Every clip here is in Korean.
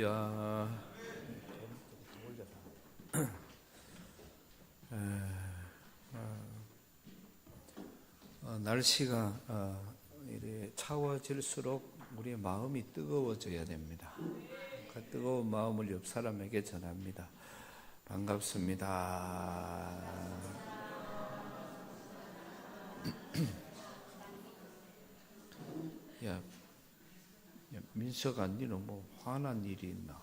할렐루야. 날씨가 이래 차워질수록 우리의 마음이 뜨거워져야 됩니다. 그 뜨거운 마음을 옆 사람에게 전합니다. 반갑습니다. 야, 민석아, 니는 뭐 화난 일이 있나?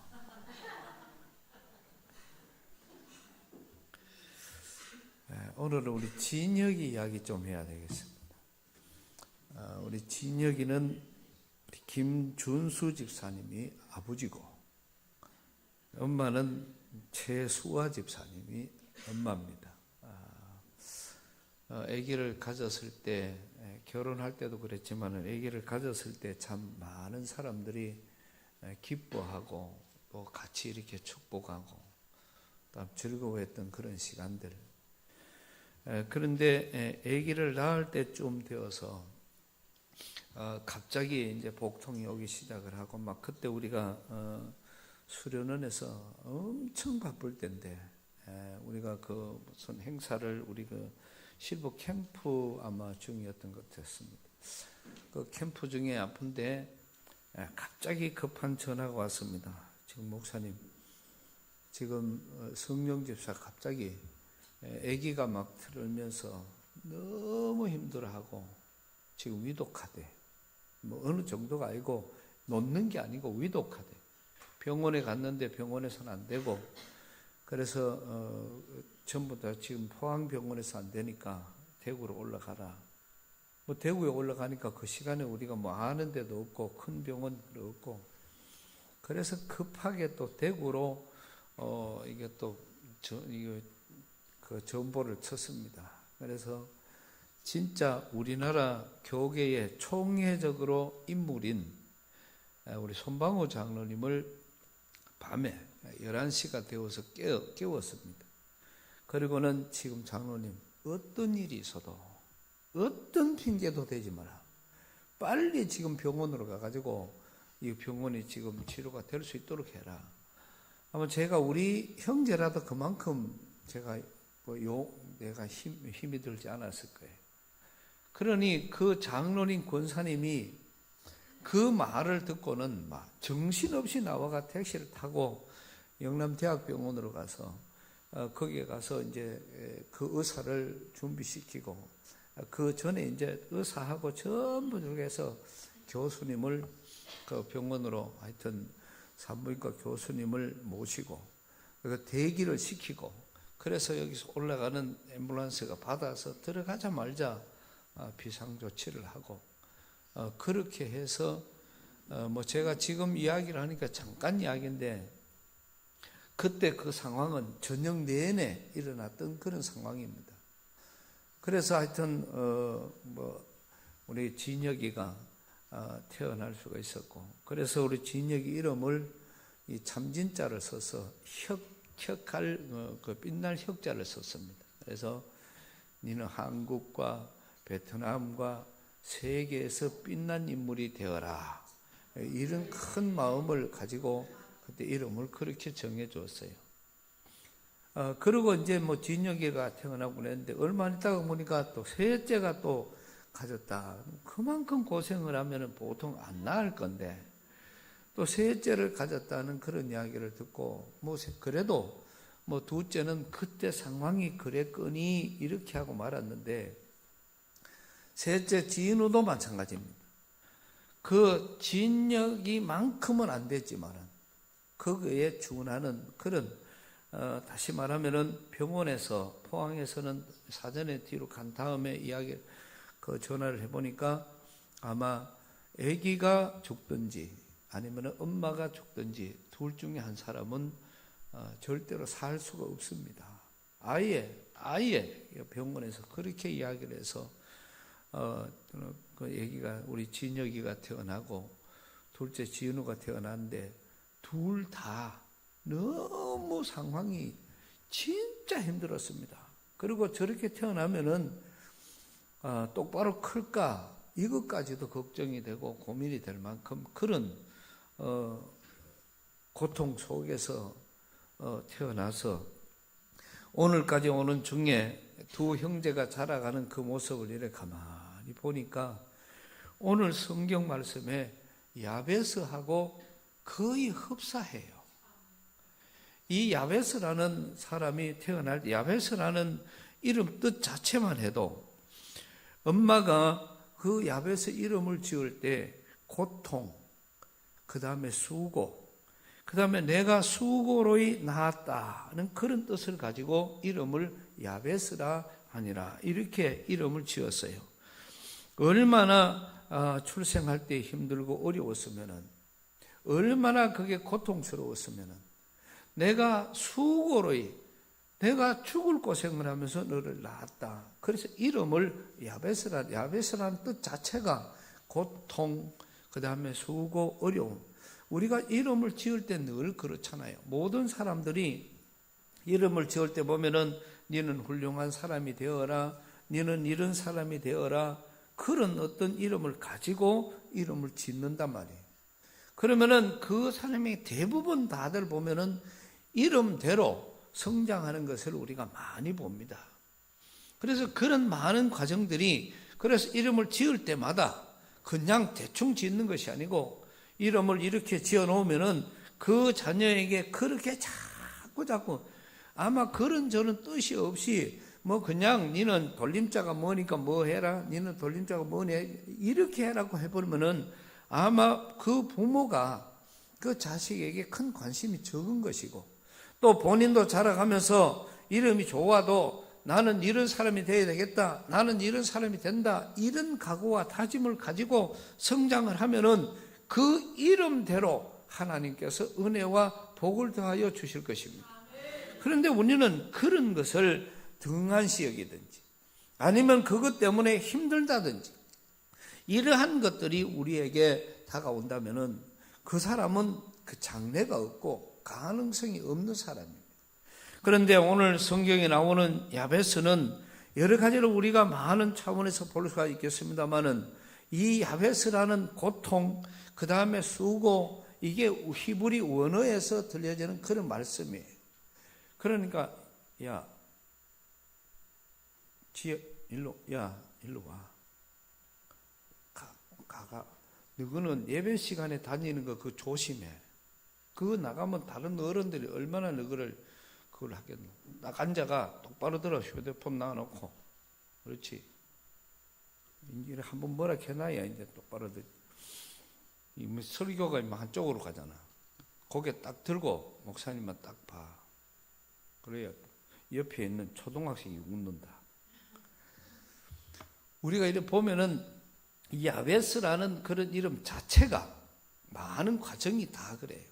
오늘은 우리 진혁이 이야기 좀 해야 되겠습니다. 우리 진혁이는 우리 김준수 집사님이 아버지고, 엄마는 최수아 집사님이 엄마입니다. 아기를 가졌을 때, 결혼할 때도 그랬지만 아기를 가졌을 때 참 많은 사람들이 기뻐하고 또 같이 이렇게 축복하고 또 즐거워했던 그런 시간들. 그런데 아기를 낳을 때쯤 되어서 갑자기 이제 복통이 오기 시작을 하고, 막 그때 우리가 수련원에서 엄청 바쁠 때인데, 우리가 그 무슨 행사를 우리 그 실버 캠프 아마 중이었던 것 같습니다. 그 캠프 중에 아픈데 갑자기 급한 전화가 왔습니다. 지금 목사님, 지금 성령 집사 갑자기 아기가 막 들으면서 너무 힘들어하고 지금 위독하대. 뭐 어느 정도가 아니고 놓는 게 아니고 위독하대. 병원에 갔는데 병원에서는 안 되고, 그래서 전부 다 지금 포항병원에서 안 되니까 대구로 올라가라. 뭐 대구에 올라가니까 그 시간에 우리가 뭐 아는 데도 없고 큰 병원도 없고, 그래서 급하게 또 대구로 이게 또 그 전보를 쳤습니다. 그래서 진짜 우리나라 교계의 총회적으로 인물인 우리 손방호 장로님을 밤에 11시가 되어서 깨웠습니다. 그리고는 지금 장로님, 어떤 일이 있어도 어떤 핑계도 대지 마라. 빨리 지금 병원으로 가가지고 이 병원이 지금 치료가 될 수 있도록 해라. 아마 제가 우리 형제라도 그만큼 제가 내가 힘이 들지 않았을 거예요. 그러니 그 장로님 권사님이 그 말을 듣고는 막 정신없이 나와가 택시를 타고 영남대학병원으로 가서 거기에 가서 이제 그 의사를 준비시키고, 그 전에 이제 의사하고 전부 중에서 교수님을 그 병원으로, 하여튼 산부인과 교수님을 모시고 그 대기를 시키고, 그래서 여기서 올라가는 앰뷸런스가 받아서 들어가자마자 비상조치를 하고, 그렇게 해서 뭐 제가 지금 이야기를 하니까 잠깐 이야기인데, 그때 그 상황은 저녁 내내 일어났던 그런 상황입니다. 그래서 하여튼 뭐 우리 진혁이가 태어날 수가 있었고, 그래서 우리 진혁이 이름을 이 참진자를 써서 혁할 그 빛날 혁자를 썼습니다. 그래서 니는 한국과 베트남과 세계에서 빛난 인물이 되어라, 이런 큰 마음을 가지고 그때 이름을 그렇게 정해줬어요. 그리고 이제 뭐 진혁이가 태어나고 그랬는데, 얼마 안 있다가 보니까 또 셋째가 또 가졌다. 그만큼 고생을 하면 보통 안 나을 건데, 또 셋째를 가졌다는 그런 이야기를 듣고, 뭐 그래도 뭐 둘째는 그때 상황이 그랬거니 이렇게 하고 말았는데, 셋째 진우도 마찬가지입니다. 그 진혁이만큼은 안 됐지만은 거기에 준하는 그런, 다시 말하면은 병원에서, 포항에서는 사전에 뒤로 간 다음에 이야기 그 전화를 해보니까 아마 아기가 죽든지 아니면 엄마가 죽든지 둘 중에 한 사람은 절대로 살 수가 없습니다. 아예 병원에서 그렇게 이야기를 해서 그 아기가, 우리 진혁이가 태어나고 둘째 지은우가 태어났는데, 둘 다 너무 상황이 진짜 힘들었습니다. 그리고 저렇게 태어나면은 똑바로 클까, 이것까지도 걱정이 되고 고민이 될 만큼 그런 고통 속에서 태어나서 오늘까지 오는 중에 두 형제가 자라가는 그 모습을 이렇게 가만히 보니까 오늘 성경 말씀에 야베스하고 거의 흡사해요. 이 야베스라는 사람이 태어날 때 야베스라는 이름 뜻 자체만 해도 엄마가 그 야베스 이름을 지을 때 고통, 그 다음에 수고, 그 다음에 내가 수고로이 낳았다는 그런 뜻을 가지고 이름을 야베스라 하니라 이렇게 이름을 지었어요. 얼마나 출생할 때 힘들고 어려웠으면은, 얼마나 그게 고통스러웠으면은 내가 수고로이 내가 죽을 고생을 하면서 너를 낳았다. 그래서 이름을 야베스라는 뜻 자체가 고통, 그 다음에 수고, 어려움. 우리가 이름을 지을 때 늘 그렇잖아요. 모든 사람들이 이름을 지을 때 보면은 너는 훌륭한 사람이 되어라, 너는 이런 사람이 되어라, 그런 어떤 이름을 가지고 이름을 짓는단 말이에요. 그러면은 그 사람이 대부분 다들 보면은 이름대로 성장하는 것을 우리가 많이 봅니다. 그래서 그런 많은 과정들이, 그래서 이름을 지을 때마다 그냥 대충 짓는 것이 아니고 이름을 이렇게 지어 놓으면은 그 자녀에게 그렇게 자꾸 아마 그런저런 뜻이 없이 뭐 그냥 니는 돌림자가 뭐니까 뭐 해라, 니는 돌림자가 뭐니 이렇게 해라고 해버리면은 아마 그 부모가 그 자식에게 큰 관심이 적은 것이고, 또 본인도 자라가면서 이름이 좋아도 나는 이런 사람이 되어야 되겠다, 나는 이런 사람이 된다, 이런 각오와 다짐을 가지고 성장을 하면은 그 이름대로 하나님께서 은혜와 복을 더하여 주실 것입니다. 그런데 우리는 그런 것을 등한시 여기든지 아니면 그것 때문에 힘들다든지 이러한 것들이 우리에게 다가온다면은 그 사람은 그 장래가 없고 가능성이 없는 사람입니다. 그런데 오늘 성경에 나오는 야베스는 여러 가지로 우리가 많은 차원에서 볼 수가 있겠습니다만은 이 야베스라는 고통, 그 다음에 수고, 이게 히브리 원어에서 들려지는 그런 말씀이에요. 그러니까 일로 와. 가가. 너는 예배 시간에 다니는 거 그거 조심해. 그거 나가면 다른 어른들이 얼마나 너를 그걸 하겠노. 딱 앉아가 똑바로 들어. 휴대폰 놔놓고. 그렇지. 이제 한번 뭐라 해놔야 이제 똑바로 들. 이 설교가 한쪽으로 가잖아. 고개 딱 들고 목사님만 딱 봐. 그래야 옆에 있는 초등학생이 웃는다. 우리가 이렇게 보면은 이 야베스라는 그런 이름 자체가 많은 과정이 다 그래요.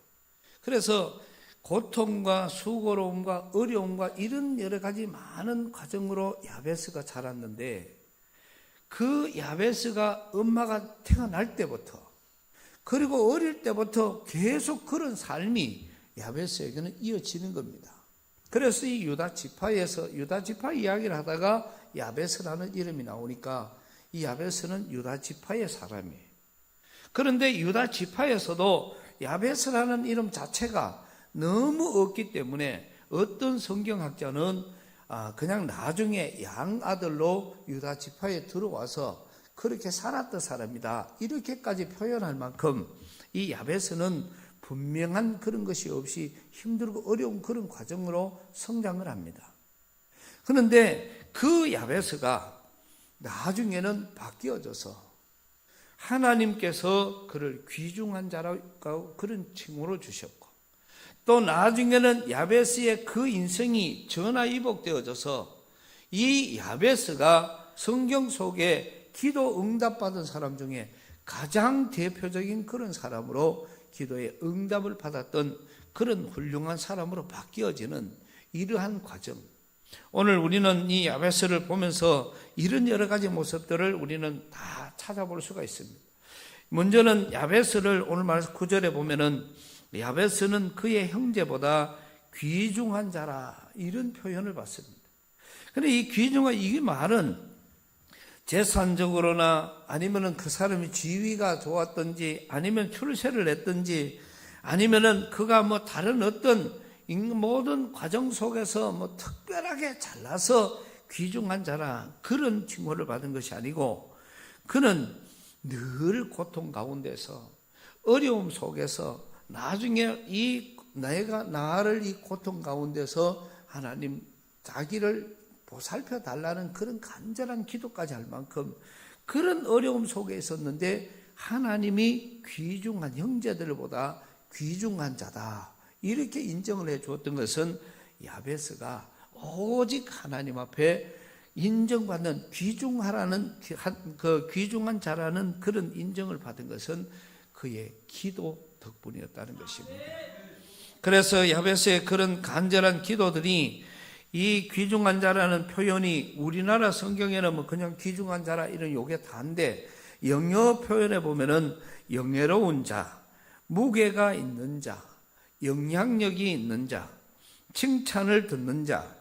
그래서 고통과 수고로움과 어려움과 이런 여러 가지 많은 과정으로 야베스가 자랐는데, 그 야베스가 엄마가 태어날 때부터 그리고 어릴 때부터 계속 그런 삶이 야베스에게는 이어지는 겁니다. 그래서 이 유다 지파 이야기를 하다가 야베스라는 이름이 나오니까 이 야베스는 유다 지파의 사람이에요. 그런데 유다 지파에서도 야베스라는 이름 자체가 너무 없기 때문에 어떤 성경학자는 그냥 나중에 양아들로 유다 지파에 들어와서 그렇게 살았던 사람이다, 이렇게까지 표현할 만큼 이 야베스는 분명한 그런 것이 없이 힘들고 어려운 그런 과정으로 성장을 합니다. 그런데 그 야베스가 나중에는 바뀌어져서 하나님께서 그를 귀중한 자라고 그런 칭호를 주셨고, 또 나중에는 야베스의 그 인생이 전화위복되어져서 이 야베스가 성경 속에 기도 응답받은 사람 중에 가장 대표적인 그런 사람으로 기도의 응답을 받았던 그런 훌륭한 사람으로 바뀌어지는 이러한 과정. 오늘 우리는 이 야베스를 보면서 이런 여러 가지 모습들을 우리는 다 찾아볼 수가 있습니다. 먼저는 야베스를 오늘 말씀 9절에 보면은 야베스는 그의 형제보다 귀중한 자라, 이런 표현을 받습니다. 그런데 이 귀중한 이 말은 재산적으로나 아니면은 그 사람이 지위가 좋았든지 아니면 출세를 했든지 아니면은 그가 뭐 다른 어떤 모든 과정 속에서 뭐 특별하게 잘나서 귀중한 자라 그런 칭호를 받은 것이 아니고, 그는 늘 고통 가운데서 어려움 속에서 나중에 나를 이 고통 가운데서 하나님 자기를 보살펴 달라는 그런 간절한 기도까지 할 만큼 그런 어려움 속에 있었는데, 하나님이 귀중한 형제들보다 귀중한 자다 이렇게 인정을 해 주었던 것은, 야베스가 오직 하나님 앞에 인정받는 그 귀중한 자라는 그런 인정을 받은 것은 그의 기도 덕분이었다는 것입니다. 그래서 야베스의 그런 간절한 기도들이, 이 귀중한 자라는 표현이 우리나라 성경에는 뭐 그냥 귀중한 자라 이런 요게 다인데, 영어 표현에 보면은 영예로운 자, 무게가 있는 자, 영향력이 있는 자, 칭찬을 듣는 자,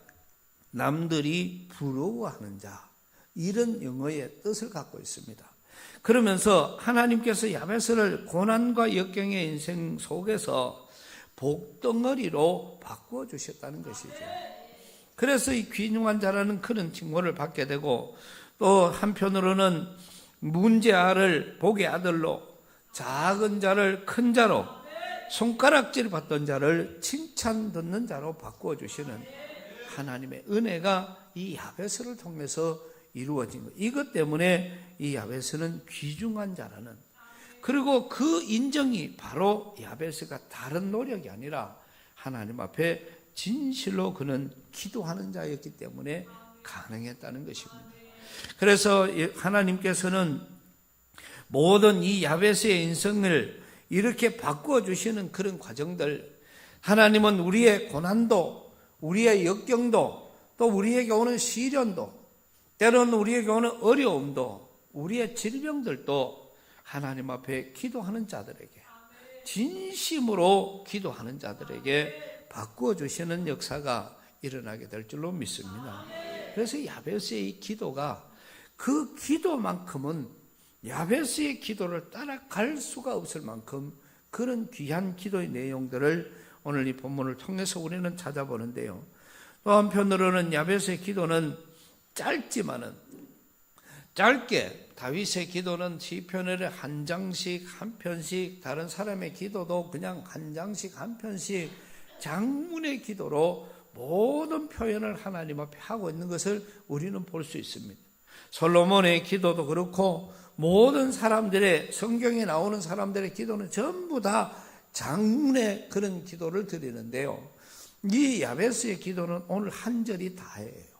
남들이 부러워하는 자, 이런 영어의 뜻을 갖고 있습니다. 그러면서 하나님께서 야베스를 고난과 역경의 인생 속에서 복덩어리로 바꾸어 주셨다는 것이죠. 그래서 이 귀중한 자라는 그런 칭호를 받게 되고, 또 한편으로는 문제아를 복의 아들로, 작은 자를 큰 자로, 손가락질 받던 자를 칭찬 듣는 자로 바꾸어 주시는 하나님의 은혜가 이 야베스를 통해서 이루어진 것. 이것 때문에 이 야베스는 귀중한 자라는, 그리고 그 인정이 바로 야베스가 다른 노력이 아니라 하나님 앞에 진실로 그는 기도하는 자였기 때문에 가능했다는 것입니다. 그래서 하나님께서는 모든 이 야베스의 인생을 이렇게 바꾸어 주시는 그런 과정들, 하나님은 우리의 고난도, 우리의 역경도, 또 우리에게 오는 시련도, 때로는 우리에게 오는 어려움도, 우리의 질병들도 하나님 앞에 기도하는 자들에게, 진심으로 기도하는 자들에게 바꾸어 주시는 역사가 일어나게 될 줄로 믿습니다. 그래서 야베스의 이 기도가, 그 기도만큼은 야베스의 기도를 따라갈 수가 없을 만큼 그런 귀한 기도의 내용들을 오늘 이 본문을 통해서 우리는 찾아보는데요. 또 한편으로는 야베스의 기도는 짧지만은, 짧게 다윗의 기도는 시편을 한 장씩 한 편씩, 다른 사람의 기도도 그냥 한 장씩 한 편씩 장문의 기도로 모든 표현을 하나님 앞에 하고 있는 것을 우리는 볼 수 있습니다. 솔로몬의 기도도 그렇고, 모든 사람들의, 성경에 나오는 사람들의 기도는 전부 다 장문의 그런 기도를 드리는데요, 이 야베스의 기도는 오늘 한 절이 다예요.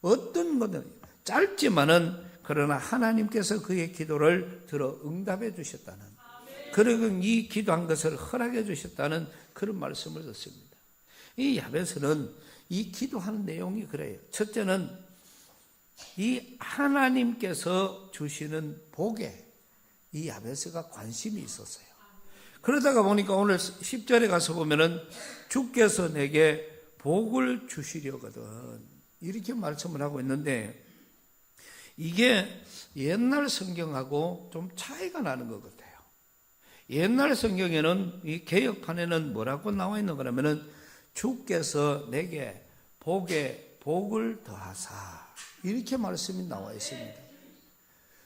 어떤 것은 짧지만은 그러나 하나님께서 그의 기도를 들어 응답해 주셨다는, 그리고 이 기도한 것을 허락해 주셨다는 그런 말씀을 듣습니다. 이 야베스는 이 기도하는 내용이 그래요. 첫째는 이 하나님께서 주시는 복에 이 야베스가 관심이 있었어요. 그러다가 보니까 오늘 10절에 가서 보면은 주께서 내게 복을 주시려거든 이렇게 말씀을 하고 있는데, 이게 옛날 성경하고 좀 차이가 나는 것 같아요. 옛날 성경에는, 이 개역판에는 뭐라고 나와 있는 거냐면은 주께서 내게 복에 복을 더하사 이렇게 말씀이 나와 있습니다.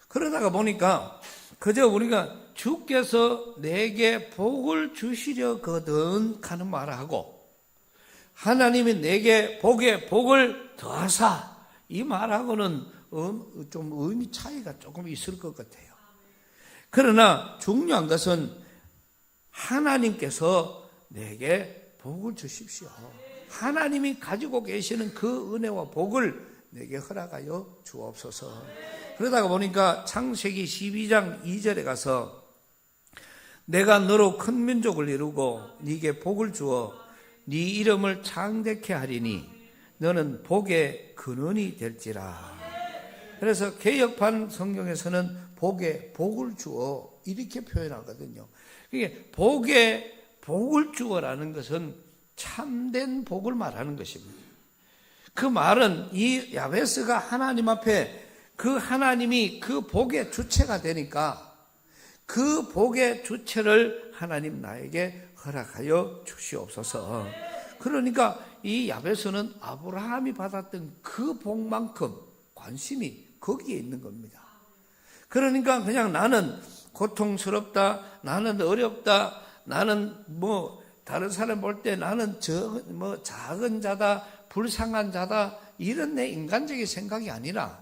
그러다가 보니까 그저 우리가 주께서 내게 복을 주시려거든 하는 말하고, 하나님이 내게 복에 복을 더하사 이 말하고는 좀 의미 차이가 조금 있을 것 같아요. 그러나 중요한 것은 하나님께서 내게 복을 주십시오. 하나님이 가지고 계시는 그 은혜와 복을 내게 허락하여 주옵소서. 그러다가 보니까 창세기 12장 2절에 가서 내가 너로 큰 민족을 이루고 네게 복을 주어 네 이름을 창대케 하리니 너는 복의 근원이 될지라. 그래서 개역판 성경에서는 복에 복을 주어 이렇게 표현하거든요. 이게 복에 복을 주어라는 것은 참된 복을 말하는 것입니다. 그 말은 이 야베스가 하나님 앞에, 그 하나님이 그 복의 주체가 되니까 그 복의 주체를 하나님 나에게 허락하여 주시옵소서. 그러니까 이 야베스는 아브라함이 받았던 그 복만큼 관심이 거기에 있는 겁니다. 그러니까 그냥 나는 고통스럽다, 나는 어렵다, 나는 다른 사람 볼 때 나는 작은 자다, 불쌍한 자다, 이런 내 인간적인 생각이 아니라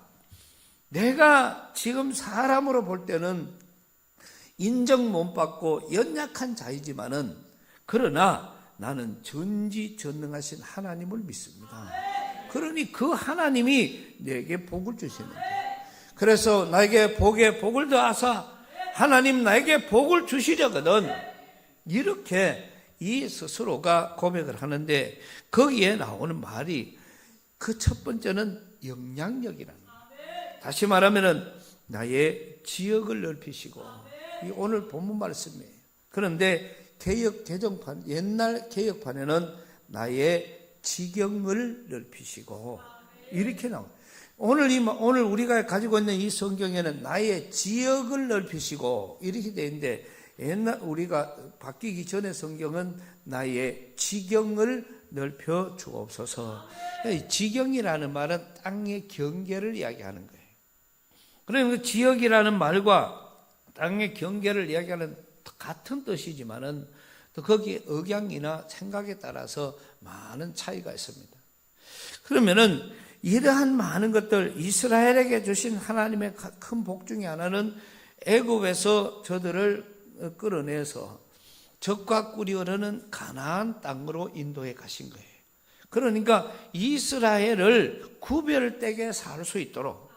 내가 지금 사람으로 볼 때는 인정 못 받고 연약한 자이지만은 그러나 나는 전지전능하신 하나님을 믿습니다. 그러니 그 하나님이 내게 복을 주시는데, 그래서 나에게 복을 더하사 하나님 나에게 복을 주시려거든, 이렇게 이 스스로가 고백을 하는데, 거기에 나오는 말이 그 첫 번째는 영향력이라는 거예요. 다시 말하면은 나의 지역을 넓히시고, 이 오늘 본문 말씀이에요. 그런데 개정판, 옛날 개혁판에는 나의 지경을 넓히시고, 이렇게 나와요. 오늘 우리가 가지고 있는 이 성경에는 나의 지역을 넓히시고 이렇게 되어 있는데, 옛날 우리가 바뀌기 전에 성경은 나의 지경을 넓혀 주옵소서. 지경이라는 말은 땅의 경계를 이야기하는 거예요. 그러니까 지역이라는 말과 땅의 경계를 이야기하는 같은 뜻이지만은 또 거기에 억양이나 생각에 따라서 많은 차이가 있습니다. 그러면은 이러한 많은 것들, 이스라엘에게 주신 하나님의 큰 복 중에 하나는 애굽에서 저들을 끌어내서 적과 꿀이 흐르는 가나안 땅으로 인도해 가신 거예요. 그러니까 이스라엘을 구별되게 살 수 있도록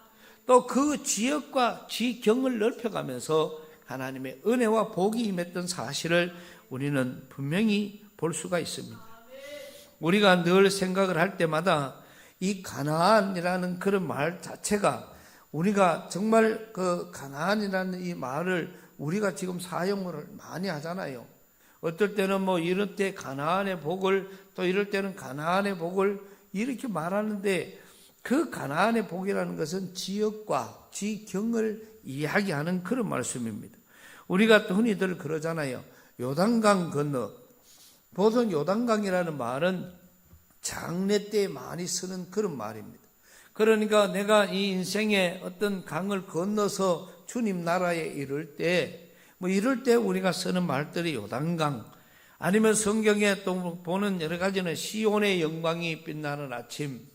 또 그 지역과 지경을 넓혀가면서 하나님의 은혜와 복이 임했던 사실을 우리는 분명히 볼 수가 있습니다. 우리가 늘 생각을 할 때마다 이 가나안이라는 그런 말 자체가, 우리가 정말 그 가나안이라는 이 말을 우리가 지금 사용을 많이 하잖아요. 어떨 때는 이럴 때 가나안의 복을, 또 이럴 때는 가나안의 복을 이렇게 말하는데, 그 가나안의 복이라는 것은 지역과 지경을 이야기하는 그런 말씀입니다. 우리가 또 흔히들 그러잖아요. 요단강 건너. 보통 요단강이라는 말은 장례 때 많이 쓰는 그런 말입니다. 그러니까 내가 이 인생의 어떤 강을 건너서 주님 나라에 이를 때, 이럴 때 우리가 쓰는 말들이 요단강, 아니면 성경에 또 보는 여러 가지는 시온의 영광이 빛나는 아침.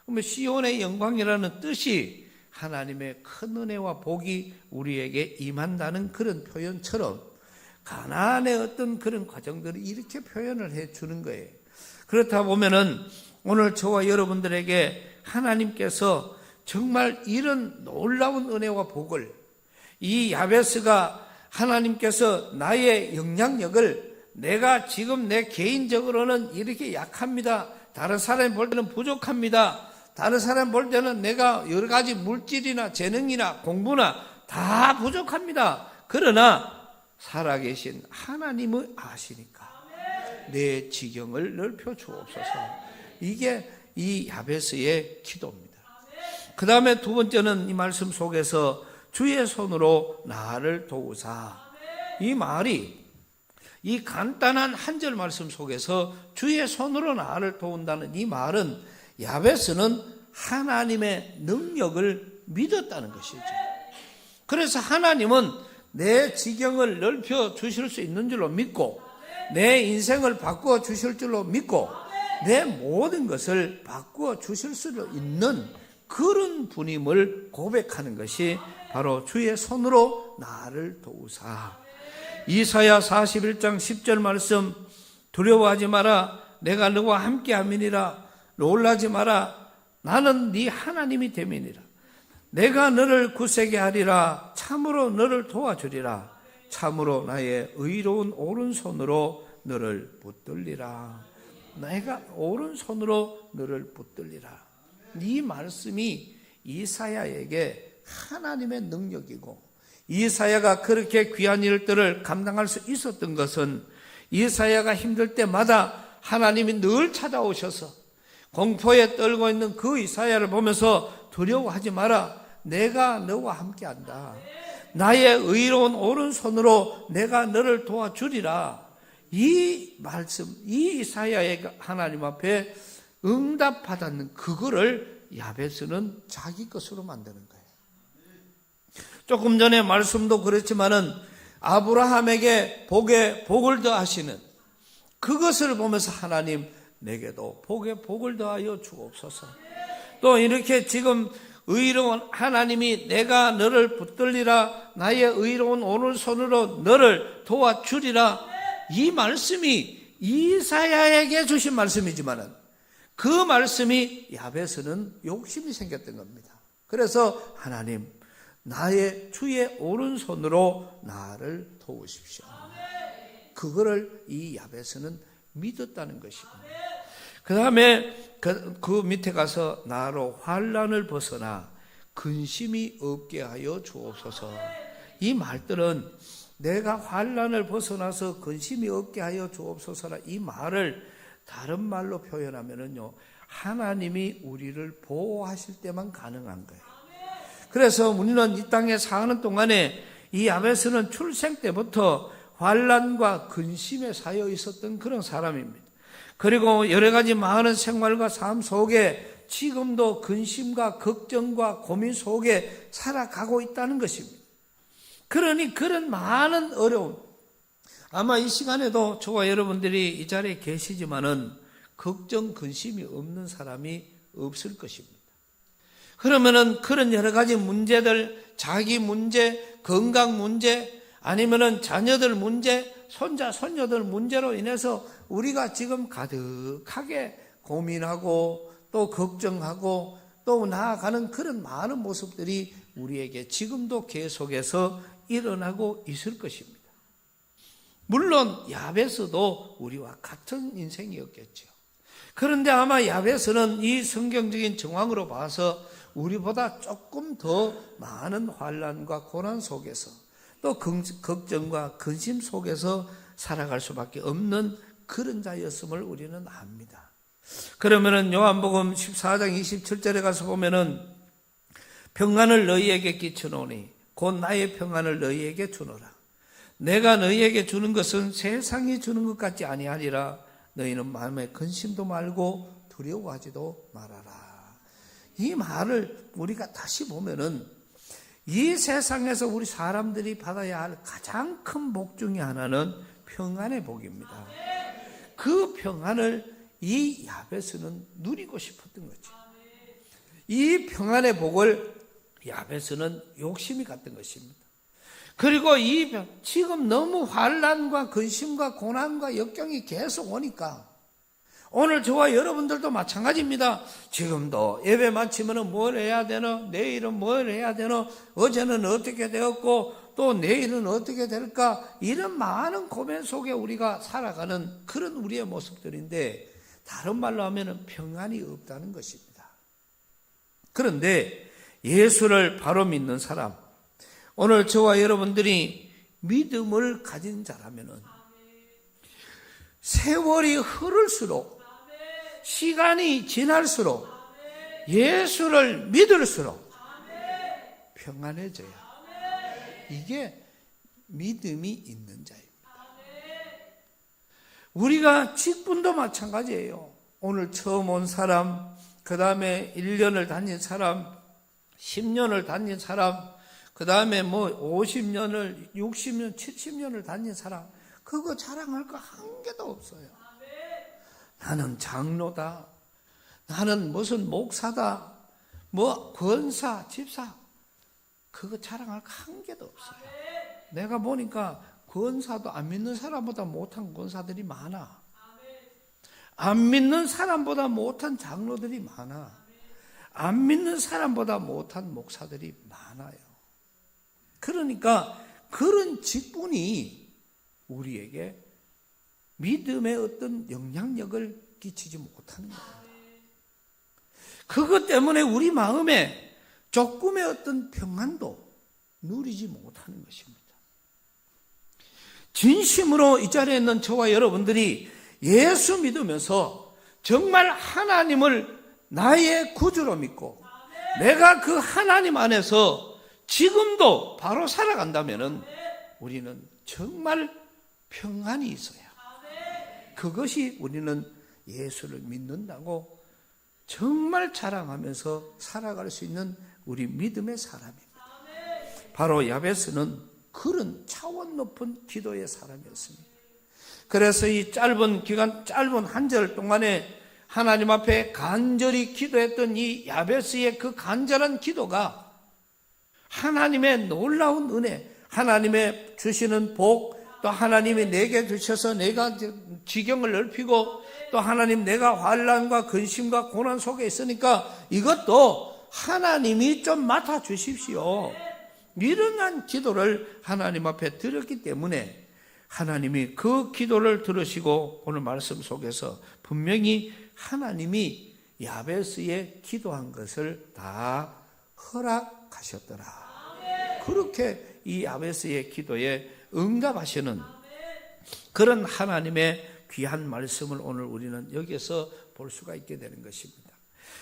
그러면 시온의 영광이라는 뜻이 하나님의 큰 은혜와 복이 우리에게 임한다는 그런 표현처럼 가나안의 어떤 그런 과정들을 이렇게 표현을 해 주는 거예요. 그렇다 보면은 오늘 저와 여러분들에게 하나님께서 정말 이런 놀라운 은혜와 복을, 이 야베스가 하나님께서 나의 영향력을, 내가 지금 내 개인적으로는 이렇게 약합니다, 다른 사람이 볼 때는 부족합니다, 다른 사람 볼 때는 내가 여러 가지 물질이나 재능이나 공부나 다 부족합니다, 그러나 살아계신 하나님을 아시니까 내 지경을 넓혀 주옵소서. 이게 이 야베스의 기도입니다. 그 다음에 두 번째는 이 말씀 속에서 주의 손으로 나를 도우사. 이 말이, 이 간단한 한 절 말씀 속에서 주의 손으로 나를 도운다는 이 말은, 야베스는 하나님의 능력을 믿었다는 것이죠. 그래서 하나님은 내 지경을 넓혀 주실 수 있는 줄로 믿고, 내 인생을 바꾸어 주실 줄로 믿고, 내 모든 것을 바꾸어 주실 수 있는 그런 분임을 고백하는 것이 바로 주의 손으로 나를 도우사. 이사야 41장 10절 말씀, 두려워하지 마라, 내가 너와 함께 함이니라. 놀라지 마라, 나는 네 하나님이 됨이니라. 내가 너를 굳세게 하리라. 참으로 너를 도와주리라. 참으로 나의 의로운 오른손으로 너를 붙들리라. 내가 오른손으로 너를 붙들리라. 이 말씀이 이사야에게 하나님의 능력이고, 이사야가 그렇게 귀한 일들을 감당할 수 있었던 것은 이사야가 힘들 때마다 하나님이 늘 찾아오셔서 공포에 떨고 있는 그 이사야를 보면서 두려워하지 마라, 내가 너와 함께한다. 나의 의로운 오른손으로 내가 너를 도와주리라. 이 말씀, 이 이사야의 하나님 앞에 응답받았는 그거를 야베스는 자기 것으로 만드는 거예요. 조금 전에 말씀도 그랬지만은 아브라함에게 복을 더하시는 그것을 보면서 하나님 내게도 복을 더하여 주옵소서. 또 이렇게 지금 의로운 하나님이 내가 너를 붙들리라, 나의 의로운 오른손으로 너를 도와주리라, 이 말씀이 이사야에게 주신 말씀이지만은 그 말씀이 야베스는 욕심이 생겼던 겁니다. 그래서 하나님, 나의 주의 오른손으로 나를 도우십시오. 그거를 이 야베스는 믿었다는 것입니다. 그 다음에 그 밑에 가서 나로 환난을 벗어나 근심이 없게 하여 주옵소서. 이 말들은 내가 환난을 벗어나서 근심이 없게 하여 주옵소서라, 이 말을 다른 말로 표현하면은요, 하나님이 우리를 보호하실 때만 가능한 거예요. 그래서 우리는 이 땅에 사는 동안에 이 야베스는 출생 때부터 환난과 근심에 사여 있었던 그런 사람입니다. 그리고 여러 가지 많은 생활과 삶 속에 지금도 근심과 걱정과 고민 속에 살아가고 있다는 것입니다. 그러니 그런 많은 어려움, 아마 이 시간에도 저와 여러분들이 이 자리에 계시지만은 걱정, 근심이 없는 사람이 없을 것입니다. 그러면은 그런 여러 가지 문제들, 자기 문제, 건강 문제, 아니면은 자녀들 문제, 손자, 손녀들 문제로 인해서 우리가 지금 가득하게 고민하고 또 걱정하고 또 나아가는 그런 많은 모습들이 우리에게 지금도 계속해서 일어나고 있을 것입니다. 물론 야베스도 우리와 같은 인생이었겠죠. 그런데 아마 야베스는 이 성경적인 정황으로 봐서 우리보다 조금 더 많은 환난과 고난 속에서 또 걱정과 근심 속에서 살아갈 수밖에 없는 그런 자였음을 우리는 압니다. 그러면은 요한복음 14장 27절에 가서 보면은 평안을 너희에게 끼쳐놓으니 곧 나의 평안을 너희에게 주노라. 내가 너희에게 주는 것은 세상이 주는 것 같지 아니하리라. 너희는 마음에 근심도 말고 두려워하지도 말아라. 이 말을 우리가 다시 보면은 이 세상에서 우리 사람들이 받아야 할 가장 큰 복 중에 하나는 평안의 복입니다. 그 평안을 이 야베스는 누리고 싶었던 거죠. 이 평안의 복을 야베스는 욕심이 갔던 것입니다. 그리고 지금 너무 환난과 근심과 고난과 역경이 계속 오니까 오늘 저와 여러분들도 마찬가지입니다. 지금도 예배 마치면 뭘 해야 되나, 내일은 뭘 해야 되나, 어제는 어떻게 되었고 또 내일은 어떻게 될까, 이런 많은 고민 속에 우리가 살아가는 그런 우리의 모습들인데, 다른 말로 하면 평안이 없다는 것입니다. 그런데 예수를 바로 믿는 사람, 오늘 저와 여러분들이 믿음을 가진 자라면 세월이 흐를수록, 시간이 지날수록 예수를 믿을수록 평안해져요. 이게 믿음이 있는 자입니다. 우리가 직분도 마찬가지예요. 오늘 처음 온 사람, 그 다음에 1년을 다닌 사람, 10년을 다닌 사람, 그 다음에 50년을, 60년, 70년을 다닌 사람, 그거 자랑할 거 한 개도 없어요. 나는 장로다, 나는 무슨 목사다, 권사, 집사, 그거 자랑할 거 한 개도 없어요. 내가 보니까 권사도 안 믿는 사람보다 못한 권사들이 많아. 안 믿는 사람보다 못한 장로들이 많아. 안 믿는 사람보다 못한 목사들이 많아요. 그러니까 그런 직분이 우리에게 믿음의 어떤 영향력을 끼치지 못하는 겁니다. 그것 때문에 우리 마음에 조금의 어떤 평안도 누리지 못하는 것입니다. 진심으로 이 자리에 있는 저와 여러분들이 예수 믿으면서 정말 하나님을 나의 구주로 믿고 내가 그 하나님 안에서 지금도 바로 살아간다면은 우리는 정말 평안이 있어요. 그것이 우리는 예수를 믿는다고 정말 자랑하면서 살아갈 수 있는 우리 믿음의 사람입니다. 바로 야베스는 그런 차원 높은 기도의 사람이었습니다. 그래서 이 짧은 기간, 짧은 한 절 동안에 하나님 앞에 간절히 기도했던 이 야베스의 그 간절한 기도가 하나님의 놀라운 은혜, 하나님의 주시는 복, 또 하나님이 내게 주셔서 내가 지경을 넓히고, 또 하나님 내가 환난과 근심과 고난 속에 있으니까 이것도 하나님이 좀 맡아주십시오. 이런 기도를 하나님 앞에 드렸기 때문에 하나님이 그 기도를 들으시고 오늘 말씀 속에서 분명히 하나님이 야베스의 기도한 것을 다 허락하셨더라. 그렇게 이 야베스의 기도에 응답하시는 그런 하나님의 귀한 말씀을 오늘 우리는 여기에서 볼 수가 있게 되는 것입니다.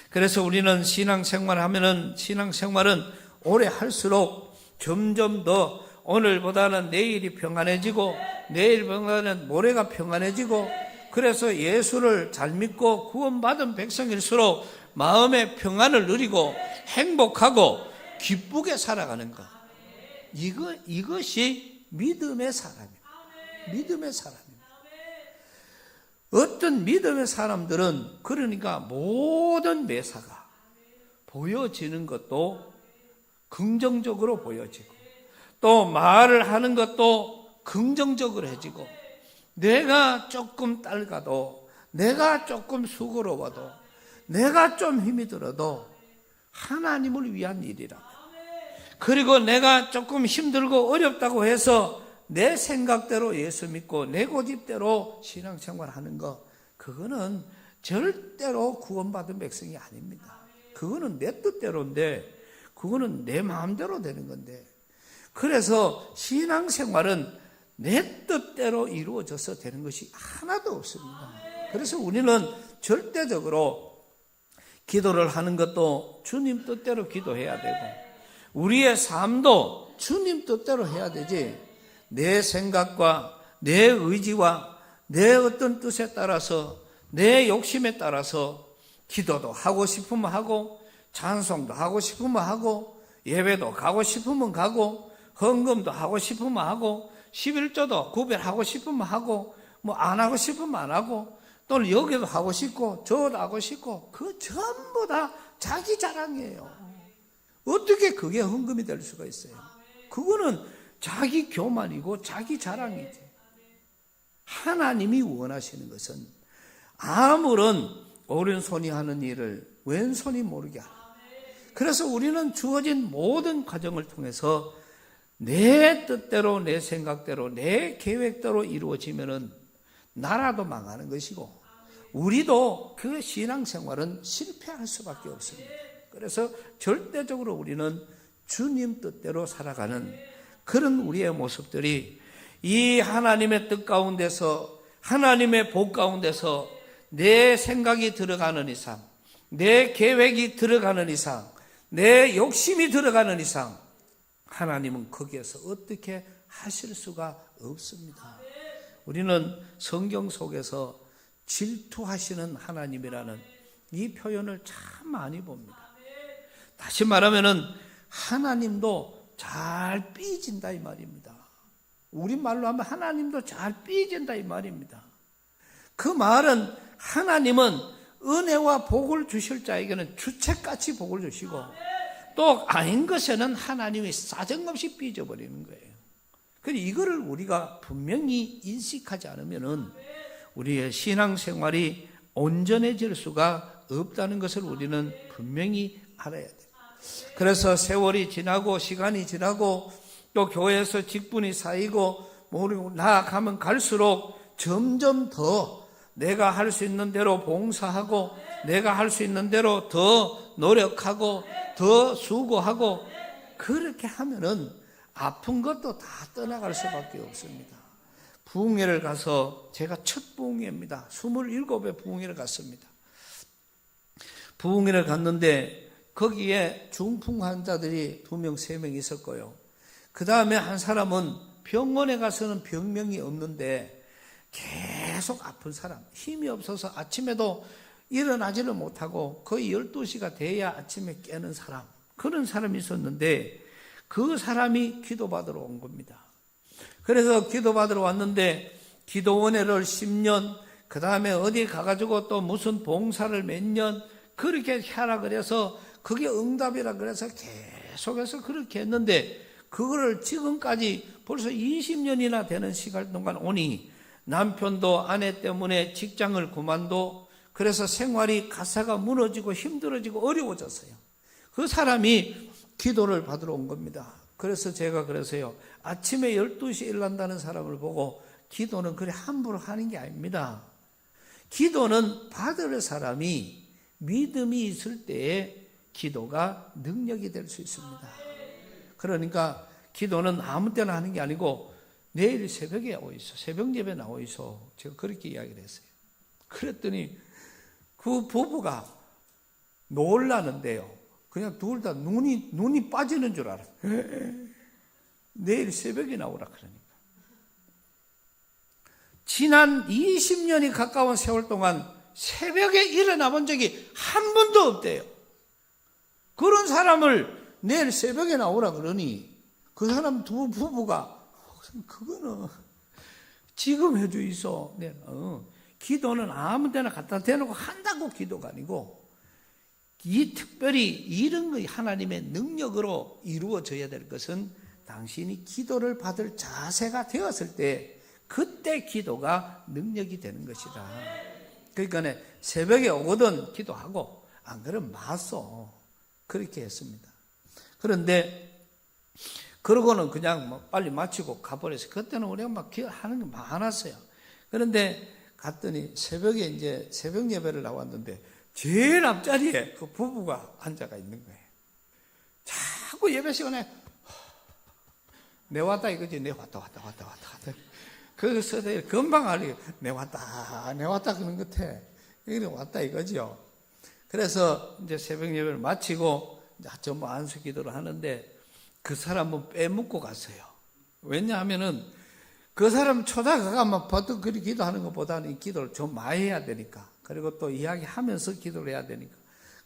그래서 우리는 신앙생활하면은 신앙생활은 오래 할수록 점점 더 오늘보다는 내일이 평안해지고 내일보다는 모레가 평안해지고, 그래서 예수를 잘 믿고 구원받은 백성일수록 마음의 평안을 누리고 행복하고 기쁘게 살아가는 것. 이것이 믿음의 사람이에요. 믿음의 사람입니다. 어떤 믿음의 사람들은 그러니까 모든 매사가 보여지는 것도 긍정적으로 보여지고, 또 말을 하는 것도 긍정적으로 해지고, 내가 조금 딸가도, 내가 조금 수고로워도, 내가 좀 힘이 들어도 하나님을 위한 일이라. 그리고 내가 조금 힘들고 어렵다고 해서 내 생각대로 예수 믿고 내 고집대로 신앙생활 하는 거, 그거는 절대로 구원받은 백성이 아닙니다. 그거는 내 뜻대로인데, 그거는 내 마음대로 되는 건데, 그래서 신앙생활은 내 뜻대로 이루어져서 되는 것이 하나도 없습니다. 그래서 우리는 절대적으로 기도를 하는 것도 주님 뜻대로 기도해야 되고, 우리의 삶도 주님 뜻대로 해야 되지, 내 생각과 내 의지와 내 어떤 뜻에 따라서, 내 욕심에 따라서 기도도 하고 싶으면 하고, 찬송도 하고 싶으면 하고, 예배도 가고 싶으면 가고, 헌금도 하고 싶으면 하고, 11조도 구별하고 싶으면 하고, 뭐 안 하고 싶으면 안 하고, 또 여기도 하고 싶고 저도 하고 싶고, 그 전부 다 자기 자랑이에요. 어떻게 그게 헌금이 될 수가 있어요? 그거는 자기 교만이고 자기 자랑이지. 하나님이 원하시는 것은 아무런 오른손이 하는 일을 왼손이 모르게 하라. 그래서 우리는 주어진 모든 과정을 통해서 내 뜻대로, 내 생각대로, 내 계획대로 이루어지면은 나라도 망하는 것이고, 우리도 그 신앙생활은 실패할 수밖에 없습니다. 그래서 절대적으로 우리는 주님 뜻대로 살아가는 그런 우리의 모습들이 이 하나님의 뜻 가운데서, 하나님의 복 가운데서 내 생각이 들어가는 이상, 내 계획이 들어가는 이상, 내 욕심이 들어가는 이상 하나님은 거기에서 어떻게 하실 수가 없습니다. 우리는 성경 속에서 질투하시는 하나님이라는 이 표현을 참 많이 봅니다. 다시 말하면은 하나님도 잘 삐진다 이 말입니다. 우리말로 하면 하나님도 잘 삐진다 이 말입니다. 그 말은 하나님은 은혜와 복을 주실 자에게는 주책같이 복을 주시고, 또 아닌 것에는 하나님이 사정없이 삐져버리는 거예요. 그래서 이거를 우리가 분명히 인식하지 않으면은 우리의 신앙생활이 온전해질 수가 없다는 것을 우리는 분명히 알아야 돼요. 그래서 세월이 지나고 시간이 지나고 또 교회에서 직분이 쌓이고 모르고 나아가면 갈수록 점점 더 내가 할 수 있는 대로 봉사하고, 내가 할 수 있는 대로 더 노력하고 더 수고하고, 그렇게 하면은 아픈 것도 다 떠나갈 수밖에 없습니다. 부흥회를 가서, 제가 첫 부흥회입니다. 27회 부흥회를 갔습니다. 부흥회를 갔는데 거기에 중풍 환자들이 2명, 3명 있었고요. 그 다음에 한 사람은 병원에 가서는 병명이 없는데 계속 아픈 사람, 힘이 없어서 아침에도 일어나지를 못하고 거의 12시가 돼야 아침에 깨는 사람, 그런 사람이 있었는데 그 사람이 기도받으러 온 겁니다. 그래서 기도받으러 왔는데 기도원회를 10년, 그 다음에 어디 가가지고 또 무슨 봉사를 몇 년 그렇게 하라 그래서 그게 응답이라 그래서 계속해서 그렇게 했는데 그거를 지금까지 벌써 20년이나 되는 시간 동안 오니 남편도 아내 때문에 직장을 그만둬 그래서 생활이 가사가 무너지고 힘들어지고 어려워졌어요. 그 사람이 기도를 받으러 온 겁니다. 그래서 제가 그래서요, 아침에 12시에 일어난다는 사람을 보고 기도는 그래 함부로 하는 게 아닙니다. 기도는 받을 사람이 믿음이 있을 때에 기도가 능력이 될 수 있습니다. 그러니까 기도는 아무 때나 하는 게 아니고 내일 새벽에 오이소, 새벽 예배 나오이소, 제가 그렇게 이야기를 했어요. 그랬더니 그 부부가 놀라는데요, 그냥 둘 다 눈이 빠지는 줄 알았어요. 내일 새벽에 나오라 그러니까. 지난 20년이 가까운 세월 동안 새벽에 일어나 본 적이 한 번도 없대요. 그런 사람을 내일 새벽에 나오라 그러니 그 사람 두 부부가 그거는 지금 해주이소. 기도는 아무 데나 갖다 대놓고 한다고 기도가 아니고 이 특별히 이런 거 하나님의 능력으로 이루어져야 될 것은 당신이 기도를 받을 자세가 되었을 때 그때 기도가 능력이 되는 것이다. 그러니까 새벽에 오거든 기도하고 안 그러면 마소. 그렇게 했습니다. 그런데 그러고는 그냥 빨리 마치고 가버렸어요. 그때는 우리가 막 하는 게 많았어요. 그런데 갔더니 새벽에 이제 새벽 예배를 나왔는데 제일 앞자리에 그 부부가 앉아가 있는 거예요. 자꾸 예배 시간에 내 왔다 이거지. 내 왔다. 그래서 금방 알이 내 왔다 그런 것 같아. 이래 왔다 이거죠. 그래서 이제 새벽 예배를 마치고 전부 안수 기도를 하는데 그 사람은 빼먹고 갔어요. 왜냐하면은 그 사람 초다가가 막 버뜩 그리 기도하는 것보다는 이 기도를 좀 많이 해야 되니까. 그리고 또 이야기하면서 기도를 해야 되니까.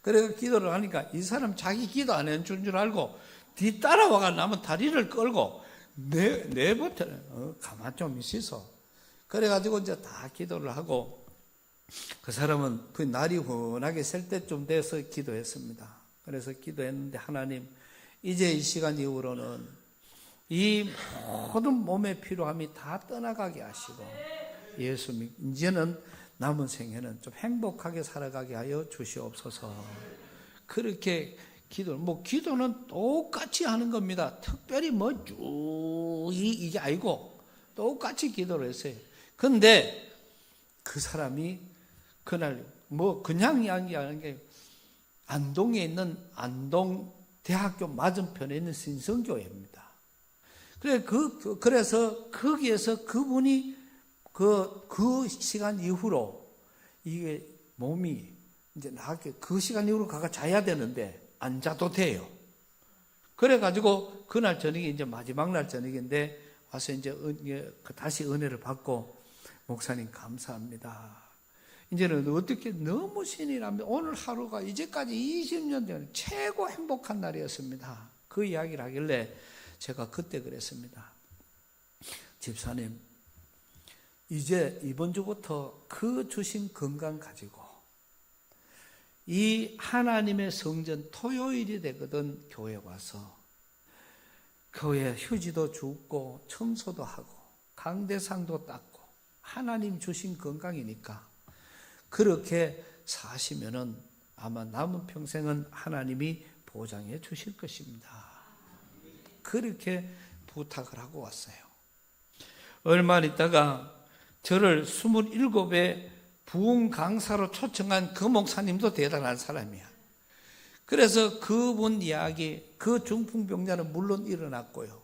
그래서 기도를 하니까 이 사람 자기 기도 안 해준 줄 알고 뒤 따라와가 나면 다리를 끌고 내버텨. 가만 좀 있어. 그래가지고 이제 다 기도를 하고 그 사람은 그 날이 훤하게 셀 때쯤 돼서 기도했습니다. 그래서 기도했는데 하나님, 이제 이 시간 이후로는 이 모든 몸의 피로함이 다 떠나가게 하시고 예수님 이제는 남은 생애는 좀 행복하게 살아가게 하여 주시옵소서. 그렇게 기도는 똑같이 하는 겁니다. 특별히 이게 아니고 똑같이 기도를 했어요. 근데 그 사람이 그날 그냥 이야기하는 게 안동에 있는 안동대학교 맞은편에 있는 신성교회입니다. 그래서 거기에서 그분이 그 시간 이후로 이게 몸이 이제 나게 그 시간 이후로 가가 자야 되는데 안 자도 돼요. 그래가지고 그날 저녁이 이제 마지막 날 저녁인데 와서 이제 다시 은혜를 받고 목사님 감사합니다. 이제는 어떻게 너무 신이 납니다. 오늘 하루가 이제까지 20년 전 최고 행복한 날이었습니다. 그 이야기를 하길래 제가 그때 그랬습니다. 집사님, 이제 이번 주부터 그 주신 건강 가지고 이 하나님의 성전 토요일이 되거든 교회 와서 교회 휴지도 줍고 청소도 하고 강대상도 닦고 하나님 주신 건강이니까 그렇게 사시면은 아마 남은 평생은 하나님이 보장해 주실 것입니다. 그렇게 부탁을 하고 왔어요. 얼마 있다가 저를 27의 부흥 강사로 초청한 그 목사님도 대단한 사람이야. 그래서 그분 이야기, 그 중풍병자는 물론 일어났고요.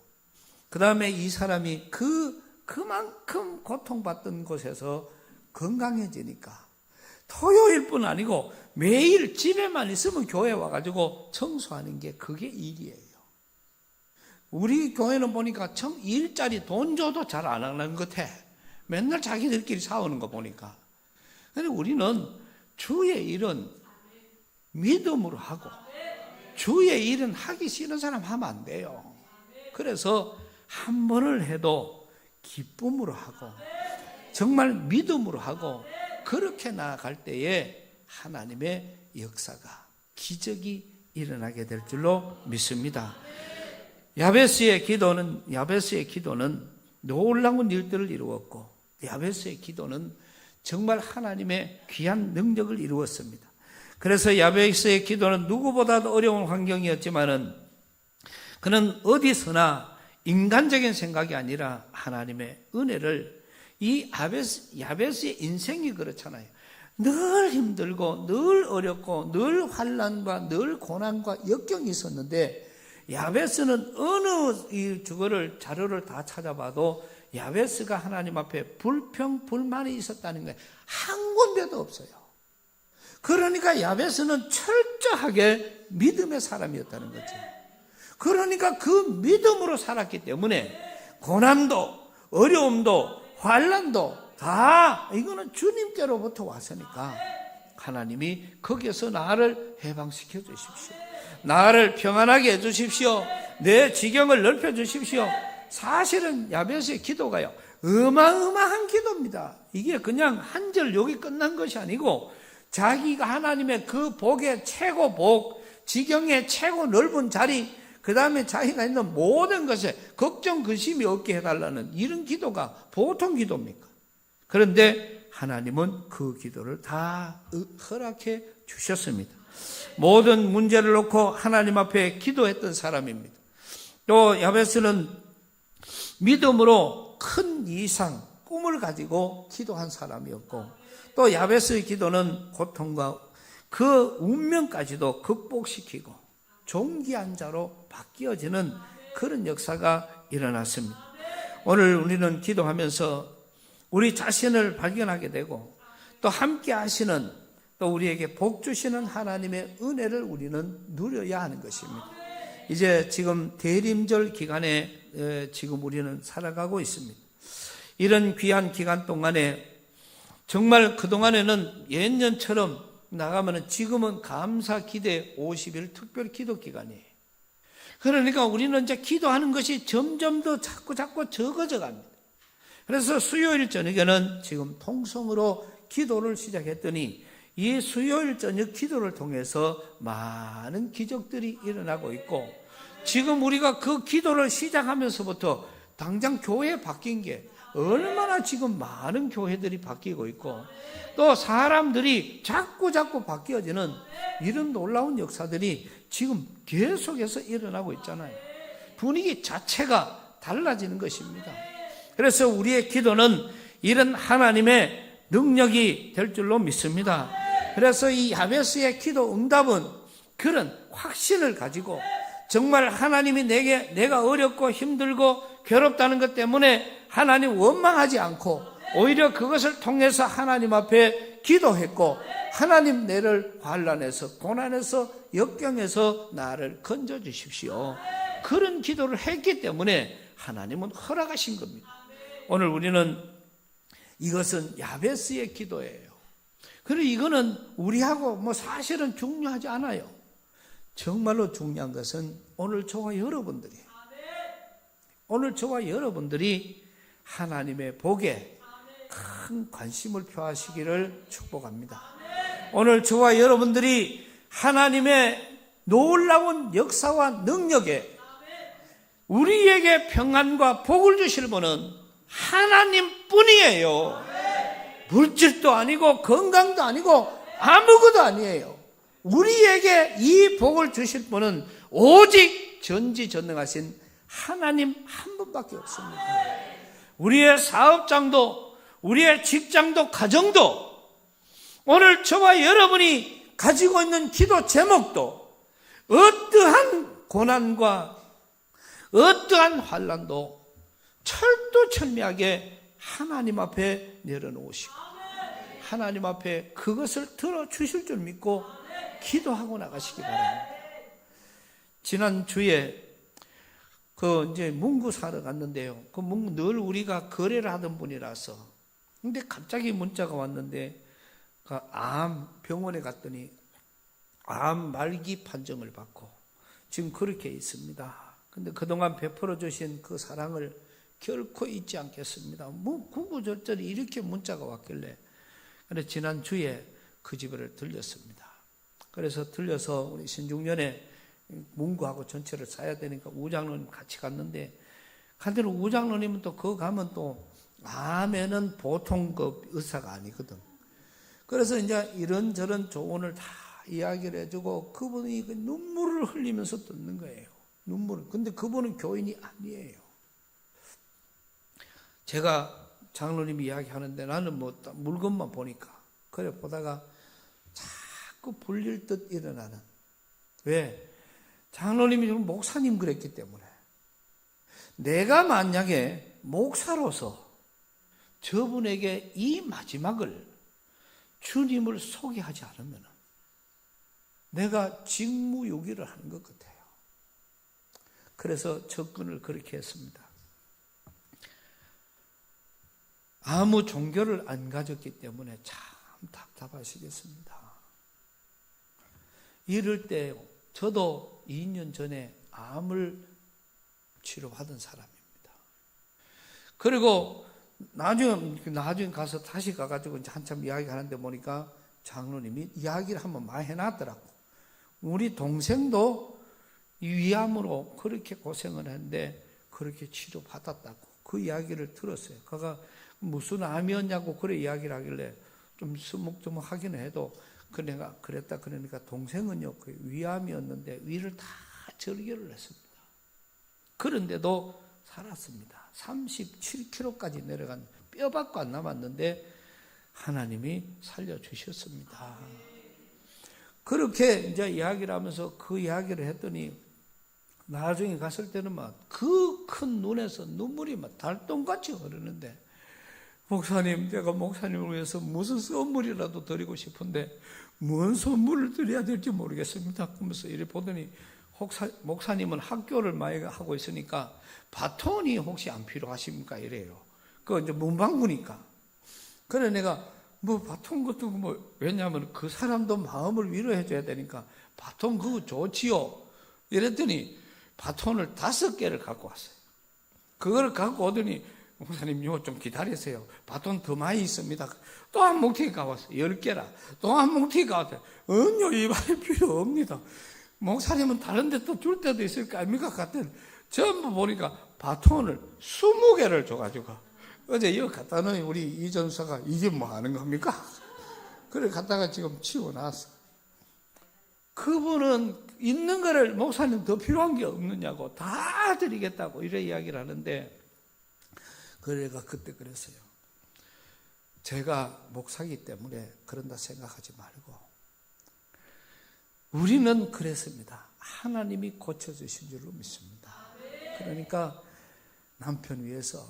그 다음에 이 사람이 그만큼 고통받던 곳에서 건강해지니까 토요일뿐 아니고 매일 집에만 있으면 교회 와가지고 청소하는 게 그게 일이에요. 우리 교회는 보니까 일자리 돈 줘도 잘 안 하는 것 같아. 맨날 자기들끼리 싸우는 거 보니까. 근데 우리는 주의 일은 믿음으로 하고 주의 일은 하기 싫은 사람 하면 안 돼요. 그래서 한 번을 해도 기쁨으로 하고 정말 믿음으로 하고 그렇게 나아갈 때에 하나님의 역사가 기적이 일어나게 될 줄로 믿습니다. 야베스의 기도는 놀라운 일들을 이루었고 야베스의 기도는 정말 하나님의 귀한 능력을 이루었습니다. 그래서 야베스의 기도는 누구보다도 어려운 환경이었지만은 그는 어디서나 인간적인 생각이 아니라 하나님의 은혜를 이 야베스의 인생이 그렇잖아요. 늘 힘들고 늘 어렵고 늘 환난과 늘 고난과 역경이 있었는데 야베스는 어느 주거를 자료를 다 찾아봐도 야베스가 하나님 앞에 불평불만이 있었다는 거예요. 한 군데도 없어요. 그러니까 야베스는 철저하게 믿음의 사람이었다는 거죠. 그러니까 그 믿음으로 살았기 때문에 고난도 어려움도 환난도 다 이거는 주님께로부터 왔으니까 하나님이 거기에서 나를 해방시켜 주십시오. 나를 평안하게 해 주십시오. 내 지경을 넓혀 주십시오. 사실은 야베스의 기도가요 어마어마한 기도입니다. 이게 그냥 한 절 여기 끝난 것이 아니고 자기가 하나님의 그 복의 최고 복, 지경의 최고 넓은 자리, 그 다음에 자기가 있는 모든 것에 걱정 근심이 없게 해달라는 이런 기도가 보통 기도입니까? 그런데 하나님은 그 기도를 다 허락해 주셨습니다. 모든 문제를 놓고 하나님 앞에 기도했던 사람입니다. 또 야베스는 믿음으로 큰 이상, 꿈을 가지고 기도한 사람이었고 또 야베스의 기도는 고통과 그 운명까지도 극복시키고 존귀한 자로 바뀌어지는 그런 역사가 일어났습니다. 오늘 우리는 기도하면서 우리 자신을 발견하게 되고 또 함께 하시는 또 우리에게 복 주시는 하나님의 은혜를 우리는 누려야 하는 것입니다. 이제 지금 대림절 기간에 지금 우리는 살아가고 있습니다. 이런 귀한 기간 동안에 정말 그동안에는 예년처럼 나가면은 지금은 감사 기대 50일 특별 기도 기간이에요. 그러니까 우리는 이제 기도하는 것이 점점 더 자꾸 적어져 갑니다. 그래서 수요일 저녁에는 지금 통성으로 기도를 시작했더니 이 수요일 저녁 기도를 통해서 많은 기적들이 일어나고 있고 지금 우리가 그 기도를 시작하면서부터 당장 교회에 바뀐 게 얼마나 지금 많은 교회들이 바뀌고 있고 또 사람들이 자꾸 바뀌어지는 이런 놀라운 역사들이 지금 계속해서 일어나고 있잖아요. 분위기 자체가 달라지는 것입니다. 그래서 우리의 기도는 이런 하나님의 능력이 될 줄로 믿습니다. 그래서 이 야베스의 기도 응답은 그런 확신을 가지고 정말 하나님이 내가 어렵고 힘들고 괴롭다는 것 때문에 하나님 원망하지 않고 오히려 그것을 통해서 하나님 앞에 기도했고 하나님 나를 환난에서 고난에서 역경에서 나를 건져 주십시오. 그런 기도를 했기 때문에 하나님은 허락하신 겁니다. 오늘 우리는 이것은 야베스의 기도예요. 그리고 이거는 우리하고 사실은 중요하지 않아요. 정말로 중요한 것은 오늘 저와 여러분들이에요. 오늘 저와 여러분들이 하나님의 복에 큰 관심을 표하시기를 축복합니다. 오늘 저와 여러분들이 하나님의 놀라운 역사와 능력에 우리에게 평안과 복을 주실 분은 하나님뿐이에요. 물질도 아니고 건강도 아니고 아무것도 아니에요. 우리에게 이 복을 주실 분은 오직 전지전능하신 하나님 한 분밖에 없습니다. 우리의 사업장도 우리의 직장도 가정도 오늘 저와 여러분이 가지고 있는 기도 제목도 어떠한 고난과 어떠한 환난도 철두철미하게 하나님 앞에 내려놓으시고 하나님 앞에 그것을 들어주실 줄 믿고 기도하고 나가시기 바랍니다. 지난 주에 이제 문구 사러 갔는데요. 그 문구 늘 우리가 거래를 하던 분이라서. 근데 갑자기 문자가 왔는데, 암 병원에 갔더니 암 말기 판정을 받고 지금 그렇게 있습니다. 근데 그동안 베풀어 주신 그 사랑을 결코 잊지 않겠습니다. 뭐 구구절절히 이렇게 문자가 왔길래. 그래서 지난 주에 그 집을 들렸습니다. 그래서 들려서 우리 신중년에 문구하고 전체를 사야 되니까 우장로님 같이 갔는데, 간대로 우장로님은 또 그거 가면 또 암에는 보통 그 의사가 아니거든. 그래서 이제 이런저런 조언을 다 이야기를 해주고 그분이 눈물을 흘리면서 듣는 거예요. 눈물을. 근데 그분은 교인이 아니에요. 제가 장로님이 이야기하는데 나는 뭐 물건만 보니까 그래 보다가 자꾸 불릴 듯 일어나는. 왜? 장로님이 좀 목사님 그랬기 때문에. 내가 만약에 목사로서 저분에게 이 마지막을 주님을 소개하지 않으면 내가 직무유기를 하는 것 같아요. 그래서 접근을 그렇게 했습니다. 아무 종교를 안 가졌기 때문에 참 답답하시겠습니다. 이럴 때 저도 2년 전에 암을 치료받은 사람입니다. 그리고 나중에 가서 다시 가가지고 이제 한참 이야기하는데 보니까 장로님이 이야기를 한번 많이 해놨더라고. 우리 동생도 위암으로 그렇게 고생을 했는데 그렇게 치료받았다고 그 이야기를 들었어요. 그가 무슨 암이었냐고 그래 이야기를 하길래 좀 스묵스묵하기는 해도 내가 그랬다 그러니까 동생은요 그 위암이었는데 위를 다 절개를 했습니다. 그런데도 살았습니다. 37kg까지 내려간 뼈밖에 안 남았는데 하나님이 살려주셨습니다. 그렇게 이제 이야기를 하면서 그 이야기를 했더니 나중에 갔을 때는 막 그 큰 눈에서 눈물이 막 달동같이 흐르는데, 목사님, 제가 목사님을 위해서 무슨 선물이라도 드리고 싶은데 뭔 선물을 드려야 될지 모르겠습니다. 그러면서 이래 보더니 목사님은 학교를 많이 하고 있으니까 바톤이 혹시 안 필요하십니까? 이래요. 그거 이제 문방구니까. 그래 내가 뭐 바톤 같은 거 뭐, 왜냐하면 그 사람도 마음을 위로해 줘야 되니까 바톤 그거 좋지요. 이랬더니 바톤을 5개를 갖고 왔어요. 그걸 갖고 오더니 목사님 이거 좀 기다리세요. 바톤 더 많이 있습니다. 또 한 뭉티가 왔어요. 10개라. 또 한 뭉티가 왔어요. 은요 이 말이 필요 없니다. 목사님은 다른 데 또 줄 때도 있을 거 아닙니까? 같은 전부 보니까 바톤을 20개를 줘가지고 어제 이거 갖다 놓은 우리 이전사가 이게 뭐 하는 겁니까? 그래 갖다가 지금 치워놨어. 그분은 있는 거를 목사님 더 필요한 게 없느냐고 다 드리겠다고 이래 이야기를 하는데, 그래가 그때 그랬어요. 제가 목사이기 때문에 그런다 생각하지 말고 우리는 그랬습니다. 하나님이 고쳐주신 줄로 믿습니다. 그러니까 남편 위해서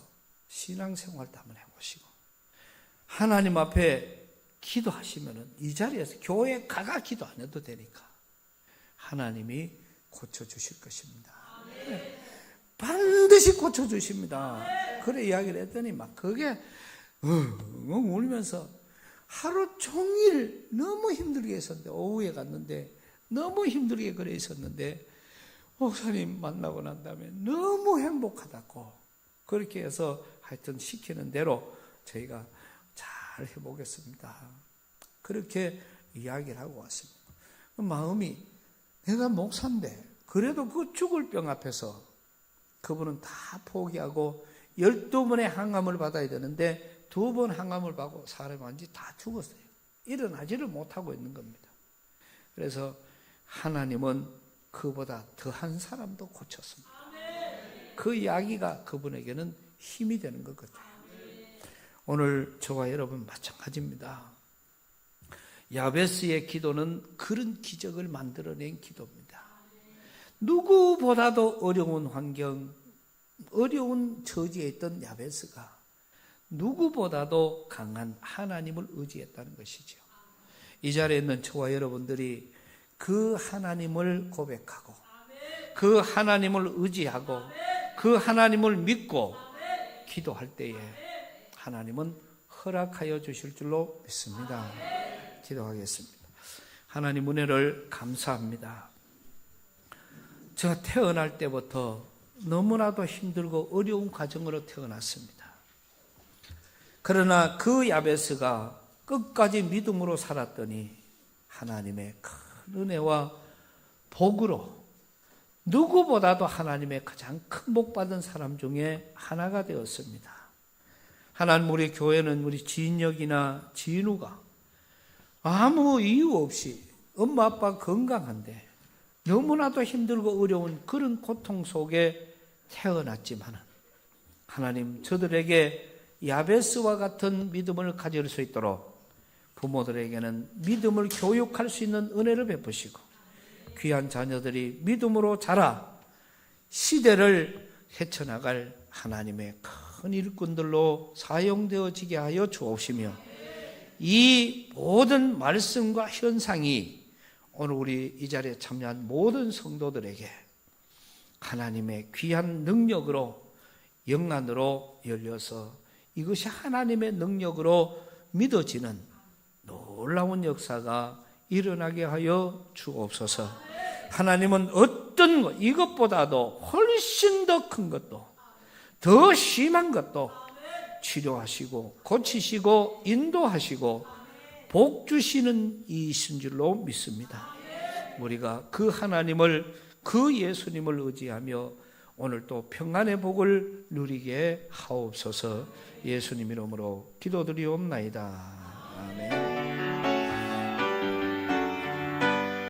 신앙생활도 한번 해보시고 하나님 앞에 기도하시면 이 자리에서 교회 가가 기도 안 해도 되니까 하나님이 고쳐주실 것입니다. 네. 반드시 고쳐주십니다. 그래 이야기를 했더니 막 그게 울면서 하루 종일 너무 힘들게 있었는데, 오후에 갔는데 너무 힘들게 그래 있었는데 목사님 만나고 난 다음에 너무 행복하다고 그렇게 해서 하여튼 시키는 대로 저희가 잘 해보겠습니다. 그렇게 이야기를 하고 왔습니다. 마음이 내가 목사인데 그래도 그 죽을 병 앞에서 그분은 다 포기하고 12번의 항암을 받아야 되는데 2번 항암을 받고 사람이 완전히 다 죽었어요. 일어나지를 못하고 있는 겁니다. 그래서 하나님은 그보다 더한 사람도 고쳤습니다. 그 이야기가 그분에게는 힘이 되는 것 같아요. 오늘 저와 여러분 마찬가지입니다. 야베스의 기도는 그런 기적을 만들어낸 기도입니다. 누구보다도 어려운 환경, 어려운 처지에 있던 야베스가 누구보다도 강한 하나님을 의지했다는 것이죠. 이 자리에 있는 저와 여러분들이 그 하나님을 고백하고 그 하나님을 의지하고 그 하나님을 믿고 기도할 때에 하나님은 허락하여 주실 줄로 믿습니다. 기도하겠습니다. 하나님 은혜를 감사합니다. 제가 태어날 때부터 너무나도 힘들고 어려운 가정으로 태어났습니다. 그러나 그 야베스가 끝까지 믿음으로 살았더니 하나님의 큰 은혜와 복으로 누구보다도 하나님의 가장 큰 복 받은 사람 중에 하나가 되었습니다. 하나님, 우리 교회는 우리 진혁이나 진우가 아무 이유 없이 엄마 아빠 건강한데 너무나도 힘들고 어려운 그런 고통 속에 태어났지만 하나님, 저들에게 야베스와 같은 믿음을 가질 수 있도록 부모들에게는 믿음을 교육할 수 있는 은혜를 베푸시고 귀한 자녀들이 믿음으로 자라 시대를 헤쳐나갈 하나님의 큰 일꾼들로 사용되어지게 하여 주옵시며, 이 모든 말씀과 현상이 오늘 우리 이 자리에 참여한 모든 성도들에게 하나님의 귀한 능력으로 영안으로 열려서 이것이 하나님의 능력으로 믿어지는 놀라운 역사가 일어나게 하여 주옵소서. 하나님은 어떤 것, 이것보다도 훨씬 더 큰 것도 더 심한 것도 치료하시고 고치시고 인도하시고 복 주시는 이신 줄로 믿습니다. 우리가 그 하나님을, 그 예수님을 의지하며 오늘 또 평안의 복을 누리게 하옵소서. 예수님 이름으로 기도드리옵나이다.